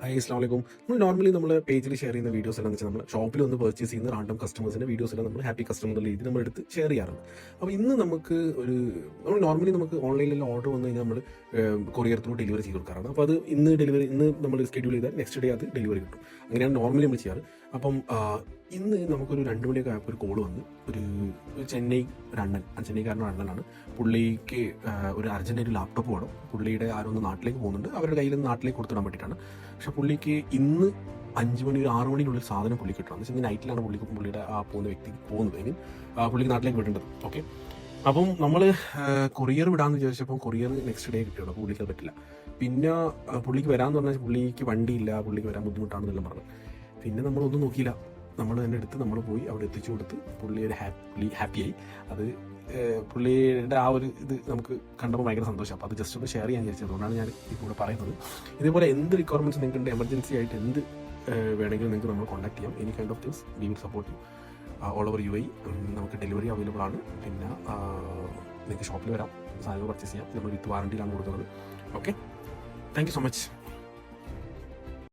അസ്സലാമു അലൈക്കും. നോർമലി നമ്മൾ പേജിൽ ഷെയർ ചെയ്യുന്ന വീഡിയോസ് എല്ലാം വെച്ചാൽ നമ്മൾ ഷോപ്പിൽ വന്ന് പർച്ചേസ് ചെയ്യുന്ന റാൻഡം കസ്റ്റമേഴ്സിന്റെ വീഡിയോസ് എല്ലാം നമ്മൾ ഹാപ്പി കസ്റ്റമർ എന്നുള്ള രീതിയിൽ നമ്മൾ എടുത്ത് ഷെയർ ചെയ്യാറുണ്ട്. അപ്പോൾ ഇന്ന് നമുക്ക് നോർമലി നമുക്ക് ഓൺലൈനിൽ ഓർഡർ വന്നു കഴിഞ്ഞാൽ നമ്മൾ കൊറിയർ ത്രൂ ഡെലിവറി ചെയ്ത് കൊടുക്കാറാണ്. അപ്പോൾ അത് ഇന്ന് നമ്മൾ സ്കെഡ്യൂൾ ചെയ്താൽ നെക്സ്റ്റ് ഡേ അത് ഡെലിവറി കിട്ടും. അങ്ങനെയാണ് നോർമലി നമ്മൾ ചെയ്യാറ്. അപ്പം ഇന്ന് നമുക്കൊരു 2 മണിയൊക്കെ ആയപ്പോൾ ഒരു കോൾ വന്ന് ഒരു ചെന്നൈക്കാരനോ അണ്ണനാണ്. പുള്ളിക്ക് ഒരു അർജൻറ്റായിട്ട് ലാപ്ടോപ്പ് വേണം. പുള്ളിയുടെ ആരൊന്ന് നാട്ടിലേക്ക് പോകുന്നുണ്ട്, അവരുടെ കയ്യിൽ നിന്ന് നാട്ടിലേക്ക് കൊടുത്തിടാൻ വേണ്ടിയിട്ടാണ്. പക്ഷെ പുള്ളിക്ക് ഇന്ന് 5 മണി ഒരു 6 മണിനുള്ളിൽ സാധനം പുള്ളി കിട്ടണം. എന്ന് വെച്ചാൽ നൈറ്റിലാണ് പുള്ളിയുടെ ആ പോകുന്ന വ്യക്തി പോകുന്നത്. ഐ മീൻ പുള്ളിക്ക് നാട്ടിലേക്ക് വിടേണ്ടത്. ഓക്കെ, അപ്പം നമ്മൾ കൊറിയർ വിടാമെന്ന് ചോദിച്ചപ്പോൾ കൊറിയർ നെക്സ്റ്റ് ഡേ കിട്ടിയുള്ളൂ. അപ്പോൾ പുള്ളിക്ക് അത് പറ്റില്ല. പിന്നെ പുള്ളിക്ക് വരാമെന്ന് പറഞ്ഞാൽ പുള്ളിക്ക് വണ്ടിയില്ല, പുള്ളിക്ക് വരാൻ ബുദ്ധിമുട്ടാണെന്നെല്ലാം പറഞ്ഞു. പിന്നെ നമ്മളൊന്നും നോക്കിയില്ല, നമ്മൾ തന്നെ എടുത്ത് നമ്മൾ പോയി അവിടെ എത്തിച്ചു കൊടുത്ത് പുള്ളി ഹാപ്പിയായി. അത് പുള്ളിയുടെ ആ ഒരു ഇത് നമുക്ക് കണ്ടപ്പോൾ ഭയങ്കര സന്തോഷം. അപ്പോൾ അത് ജസ്റ്റ് ഒന്ന് ഷെയർ ചെയ്യാൻ വിചാരിച്ചത്, അതുകൊണ്ടാണ് ഞാൻ ഇപ്പോൾ പറയുന്നത്. ഇതേപോലെ എന്ത് റിക്വയർമെൻറ്റ്സ് നിങ്ങൾക്ക് എമർജൻസി ആയിട്ട് എന്ത് വേണമെങ്കിലും നിങ്ങൾക്ക് നമ്മൾ കോൺടാക്ട് ചെയ്യാം. Any kind of things we will support you all over UAE. നമുക്ക് ഡെലിവറി അവൈലബിൾ ആണ്. പിന്നെ നിങ്ങൾക്ക് ഷോപ്പിൽ വരാം, സാധനങ്ങൾ പർച്ചേസ് ചെയ്യാം. നമ്മൾ വിത്ത് വാറണ്ടിയിലാണ് കൊടുക്കുന്നത്. Okay, thank you so much.